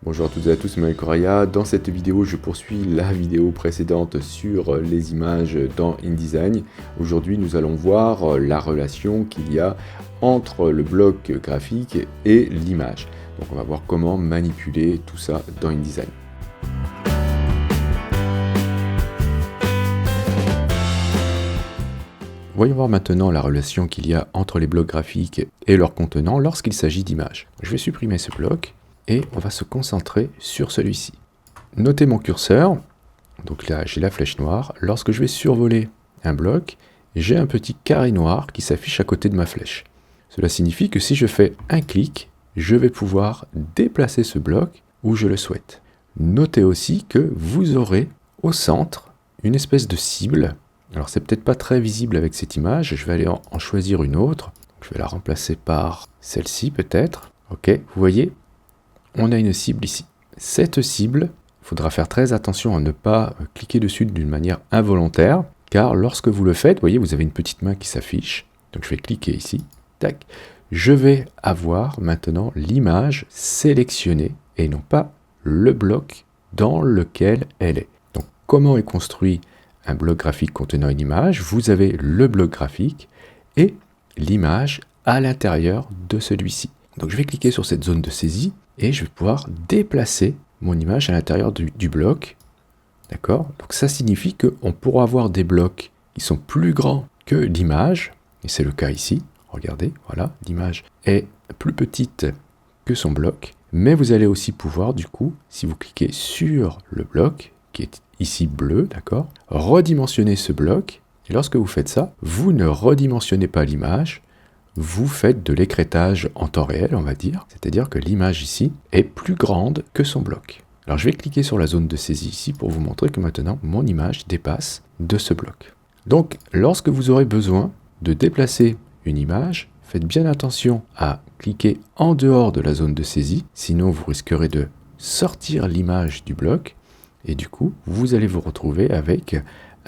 Bonjour à toutes et à tous, c'est Manuel Correa. Dans cette vidéo, je poursuis la vidéo précédente sur les images dans InDesign. Aujourd'hui, nous allons voir la relation qu'il y a entre le bloc graphique et l'image. Donc on va voir comment manipuler tout ça dans InDesign. Voyons voir maintenant la relation qu'il y a entre les blocs graphiques et leurs contenants lorsqu'il s'agit d'images. Je vais supprimer ce bloc et on va se concentrer sur celui-ci. Notez mon curseur, donc là j'ai la flèche noire. Lorsque je vais survoler un bloc, j'ai un petit carré noir qui s'affiche à côté de ma flèche. Cela signifie que si je fais un clic, je vais pouvoir déplacer ce bloc où je le souhaite. Notez aussi que vous aurez au centre une espèce de cible. Alors c'est peut-être pas très visible avec cette image, je vais aller en choisir une autre. Je vais la remplacer par celle-ci peut-être. Ok, vous voyez, on a une cible ici. Cette cible, il faudra faire très attention à ne pas cliquer dessus d'une manière involontaire, car lorsque vous le faites, vous voyez, vous avez une petite main qui s'affiche. Donc je vais cliquer ici, tac. Je vais avoir maintenant l'image sélectionnée et non pas le bloc dans lequel elle est. Donc comment est construit un bloc graphique contenant une image? Vous avez le bloc graphique et l'image à l'intérieur de celui-ci. Donc je vais cliquer sur cette zone de saisie et je vais pouvoir déplacer mon image à l'intérieur du bloc. D'accord? Donc ça signifie qu'on pourra avoir des blocs qui sont plus grands que l'image, et c'est le cas ici. Regardez, voilà, l'image est plus petite que son bloc, mais vous allez aussi pouvoir, du coup, si vous cliquez sur le bloc, qui est ici bleu, d'accord, redimensionner ce bloc, et lorsque vous faites ça, vous ne redimensionnez pas l'image, vous faites de l'écrêtage en temps réel, on va dire, c'est-à-dire que l'image ici est plus grande que son bloc. Alors je vais cliquer sur la zone de saisie ici pour vous montrer que maintenant mon image dépasse de ce bloc. Donc lorsque vous aurez besoin de déplacer une image, faites bien attention à cliquer en dehors de la zone de saisie, sinon vous risquerez de sortir l'image du bloc et du coup vous allez vous retrouver avec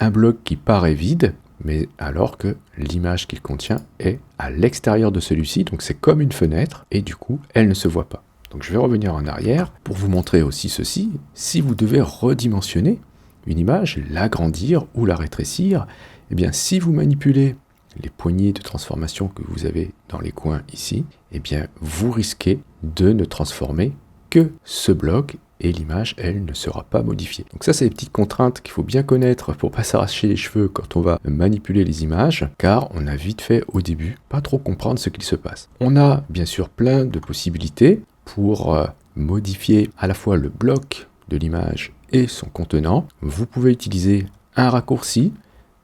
un bloc qui paraît vide, mais alors que l'image qu'il contient est à l'extérieur de celui-ci, donc c'est comme une fenêtre, et du coup, elle ne se voit pas. Donc je vais revenir en arrière pour vous montrer aussi ceci. Si vous devez redimensionner une image, l'agrandir ou la rétrécir, eh bien si vous manipulez les poignées de transformation que vous avez dans les coins ici, eh bien vous risquez de ne transformer que ce bloc, et l'image, elle, ne sera pas modifiée. Donc ça, c'est des petites contraintes qu'il faut bien connaître pour pas s'arracher les cheveux quand on va manipuler les images, car on a vite fait au début pas trop comprendre ce qu'il se passe. On a bien sûr plein de possibilités pour modifier à la fois le bloc de l'image et son contenant. Vous pouvez utiliser un raccourci,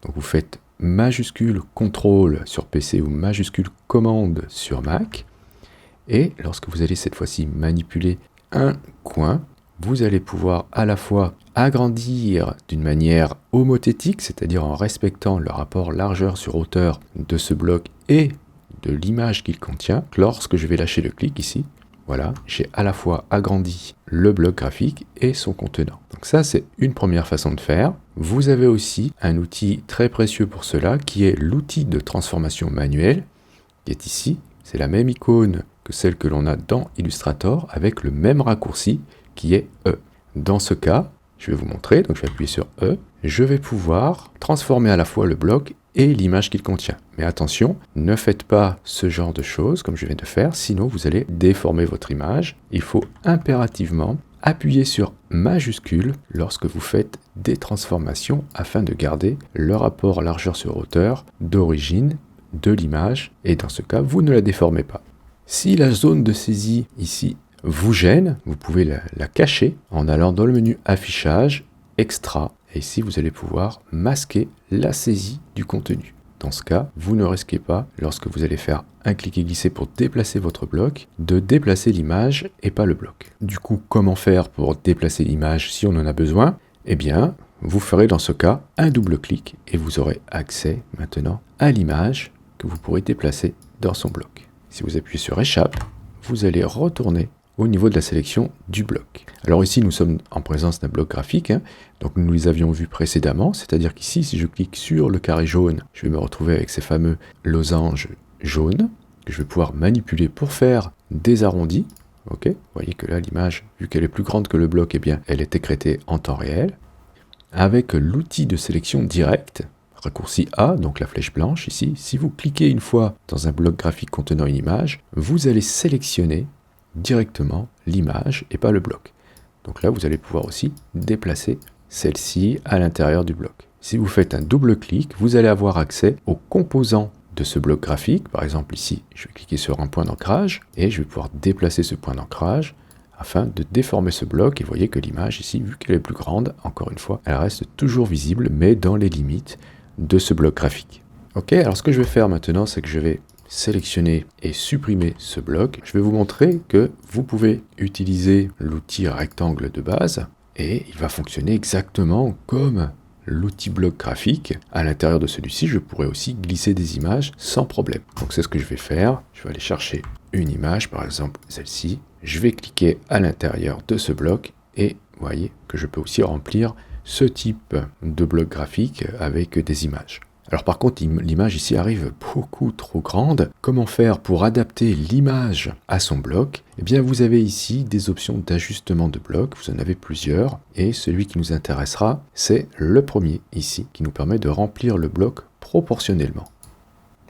donc vous faites majuscule CTRL sur PC ou majuscule commande sur Mac, et lorsque vous allez cette fois-ci manipuler un coin, vous allez pouvoir à la fois agrandir d'une manière homothétique, c'est-à-dire en respectant le rapport largeur sur hauteur de ce bloc et de l'image qu'il contient. Lorsque je vais lâcher le clic ici, voilà, j'ai à la fois agrandi le bloc graphique et son contenant. Donc ça, c'est une première façon de faire. Vous avez aussi un outil très précieux pour cela, qui est l'outil de transformation manuelle, qui est ici. C'est la même icône que celle que l'on a dans Illustrator, avec le même raccourci, qui est E. Dans ce cas, je vais vous montrer, donc je vais appuyer sur E, je vais pouvoir transformer à la fois le bloc et l'image qu'il contient. Mais attention, ne faites pas ce genre de choses comme je viens de faire, sinon vous allez déformer votre image. Il faut impérativement appuyer sur majuscule lorsque vous faites des transformations afin de garder le rapport largeur sur hauteur d'origine de l'image, et dans ce cas, vous ne la déformez pas. Si la zone de saisie ici vous gêne, vous pouvez la cacher en allant dans le menu affichage, extra, et ici vous allez pouvoir masquer la saisie du contenu. Dans ce cas, vous ne risquez pas, lorsque vous allez faire un clic et glisser pour déplacer votre bloc, de déplacer l'image et pas le bloc. Du coup, comment faire pour déplacer l'image si on en a besoin? Eh bien, vous ferez dans ce cas un double clic et vous aurez accès maintenant à l'image que vous pourrez déplacer dans son bloc. Si vous appuyez sur échappe, vous allez retourner au niveau de la sélection du bloc. Alors ici, nous sommes en présence d'un bloc graphique, donc nous les avions vus précédemment, c'est-à-dire qu'ici, si je clique sur le carré jaune, je vais me retrouver avec ces fameux losanges jaunes, que je vais pouvoir manipuler pour faire des arrondis. Ok, vous voyez que là l'image, vu qu'elle est plus grande que le bloc, eh bien elle est écrêtée en temps réel. Avec l'outil de sélection directe, raccourci A, donc la flèche blanche ici, si vous cliquez une fois dans un bloc graphique contenant une image, vous allez sélectionner directement l'image et pas le bloc. Donc là, vous allez pouvoir aussi déplacer celle-ci à l'intérieur du bloc. Si vous faites un double clic, vous allez avoir accès aux composants de ce bloc graphique. Par exemple ici, je vais cliquer sur un point d'ancrage et je vais pouvoir déplacer ce point d'ancrage afin de déformer ce bloc. Et vous voyez que l'image ici, vu qu'elle est plus grande, encore une fois, elle reste toujours visible, mais dans les limites de ce bloc graphique. Ok, alors ce que je vais faire maintenant, c'est que je vais sélectionner et supprimer ce bloc. Je vais vous montrer que vous pouvez utiliser l'outil rectangle de base et il va fonctionner exactement comme l'outil bloc graphique. À l'intérieur de celui-ci, je pourrais aussi glisser des images sans problème. Donc c'est ce que je vais faire. Je vais aller chercher une image, par exemple celle-ci. Je vais cliquer à l'intérieur de ce bloc et vous voyez que je peux aussi remplir ce type de bloc graphique avec des images. Alors par contre, l'image ici arrive beaucoup trop grande. Comment faire pour adapter l'image à son bloc? Eh bien, vous avez ici des options d'ajustement de bloc. Vous en avez plusieurs. Et celui qui nous intéressera, c'est le premier ici, qui nous permet de remplir le bloc proportionnellement.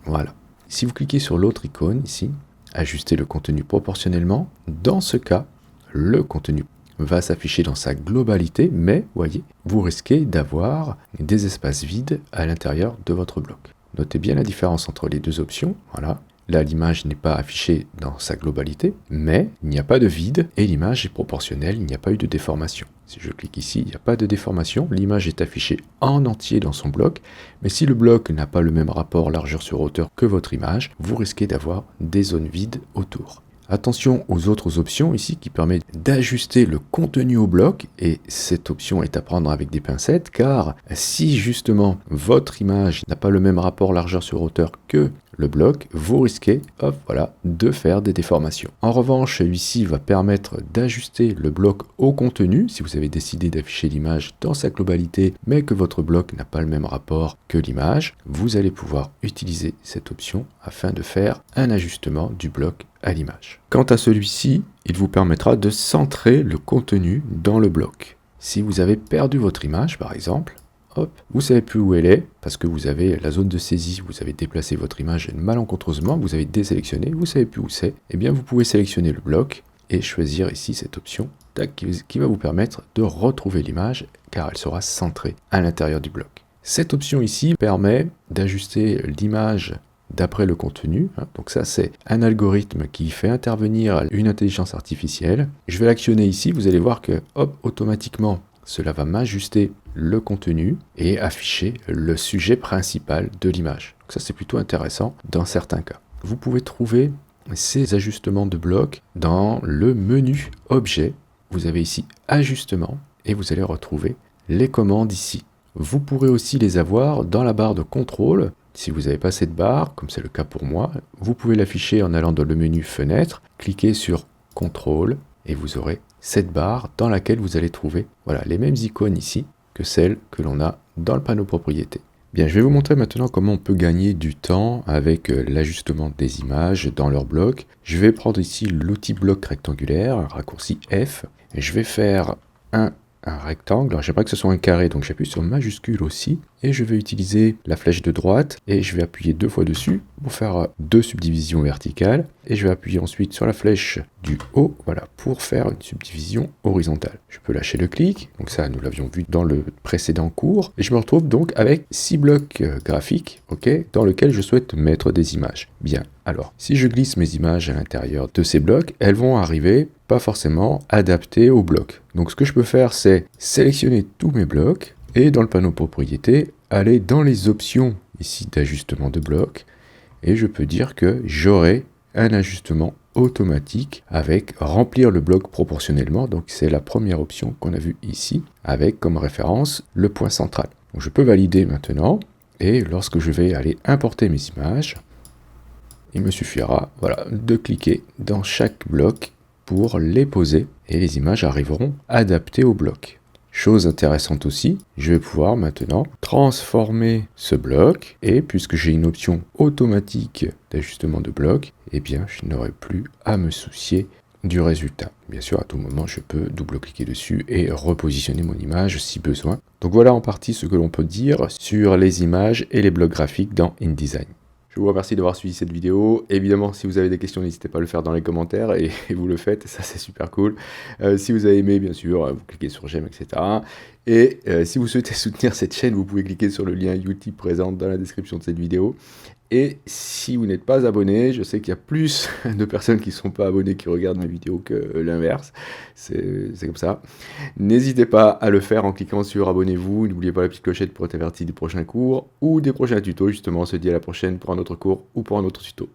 Voilà. Si vous cliquez sur l'autre icône ici, ajuster le contenu proportionnellement, dans ce cas, le contenu va s'afficher dans sa globalité, mais, voyez, vous risquez d'avoir des espaces vides à l'intérieur de votre bloc. Notez bien la différence entre les deux options. Voilà. Là, l'image n'est pas affichée dans sa globalité, mais il n'y a pas de vide et l'image est proportionnelle, il n'y a pas eu de déformation. Si je clique ici, il n'y a pas de déformation, l'image est affichée en entier dans son bloc, mais si le bloc n'a pas le même rapport largeur sur hauteur que votre image, vous risquez d'avoir des zones vides autour. Attention aux autres options ici qui permettent d'ajuster le contenu au bloc et cette option est à prendre avec des pincettes car si justement votre image n'a pas le même rapport largeur sur hauteur que le bloc, vous risquez de faire des déformations. En revanche, celui-ci va permettre d'ajuster le bloc au contenu si vous avez décidé d'afficher l'image dans sa globalité mais que votre bloc n'a pas le même rapport que l'image, vous allez pouvoir utiliser cette option afin de faire un ajustement du bloc à l'image. Quant à celui-ci, il vous permettra de centrer le contenu dans le bloc. Si vous avez perdu votre image, par exemple, hop, vous ne savez plus où elle est, parce que vous avez la zone de saisie, vous avez déplacé votre image malencontreusement, vous avez désélectionné, vous ne savez plus où c'est, eh bien vous pouvez sélectionner le bloc et choisir ici cette option qui va vous permettre de retrouver l'image, car elle sera centrée à l'intérieur du bloc. Cette option ici permet d'ajuster l'image d'après le contenu. Donc ça, c'est un algorithme qui fait intervenir une intelligence artificielle. Je vais l'actionner ici, vous allez voir que, hop, automatiquement, cela va m'ajuster le contenu et afficher le sujet principal de l'image. Donc ça, c'est plutôt intéressant dans certains cas. Vous pouvez trouver ces ajustements de blocs dans le menu Objet. Vous avez ici Ajustement et vous allez retrouver les commandes ici. Vous pourrez aussi les avoir dans la barre de contrôle. Si vous n'avez pas cette barre, comme c'est le cas pour moi, vous pouvez l'afficher en allant dans le menu Fenêtre, cliquez sur Contrôle et vous aurez cette barre dans laquelle vous allez trouver les mêmes icônes ici que celles que l'on a dans le panneau propriété. Bien, je vais vous montrer maintenant comment on peut gagner du temps avec l'ajustement des images dans leur bloc. Je vais prendre ici l'outil bloc rectangulaire, un raccourci F, et je vais faire un rectangle. Alors, j'aimerais que ce soit un carré, donc j'appuie sur majuscule aussi, et je vais utiliser la flèche de droite, et je vais appuyer 2 fois dessus pour faire 2 subdivisions verticales, et je vais appuyer ensuite sur la flèche du haut, pour faire une subdivision horizontale. Je peux lâcher le clic, donc ça nous l'avions vu dans le précédent cours, et je me retrouve donc avec 6 blocs graphiques, dans lesquels je souhaite mettre des images. Bien, alors, si je glisse mes images à l'intérieur de ces blocs, elles vont arriver pas forcément adaptées au bloc. Donc ce que je peux faire, c'est sélectionner tous mes blocs, et dans le panneau propriété, aller dans les options ici d'ajustement de blocs, et je peux dire que j'aurai un ajustement automatique avec remplir le bloc proportionnellement. Donc c'est la première option qu'on a vue ici, avec comme référence le point central. Donc je peux valider maintenant, et lorsque je vais aller importer mes images, il me suffira de cliquer dans chaque bloc pour les poser, et les images arriveront adaptées au bloc. Chose intéressante aussi, je vais pouvoir maintenant transformer ce bloc, et puisque j'ai une option automatique d'ajustement de bloc, eh bien je n'aurai plus à me soucier du résultat. Bien sûr, à tout moment, je peux double-cliquer dessus et repositionner mon image si besoin. Donc voilà en partie ce que l'on peut dire sur les images et les blocs graphiques dans InDesign. Je vous remercie d'avoir suivi cette vidéo. Évidemment, si vous avez des questions, n'hésitez pas à le faire dans les commentaires et vous le faites, ça c'est super cool. Si vous avez aimé, bien sûr, vous cliquez sur j'aime, etc. Et si vous souhaitez soutenir cette chaîne, vous pouvez cliquer sur le lien Utip présent dans la description de cette vidéo. Et si vous n'êtes pas abonné, je sais qu'il y a plus de personnes qui ne sont pas abonnées qui regardent mes vidéos que l'inverse. C'est comme ça. N'hésitez pas à le faire en cliquant sur abonnez-vous. N'oubliez pas la petite clochette pour être averti des prochains cours ou des prochains tutos. Justement, on se dit à la prochaine pour un autre cours ou pour un autre tuto.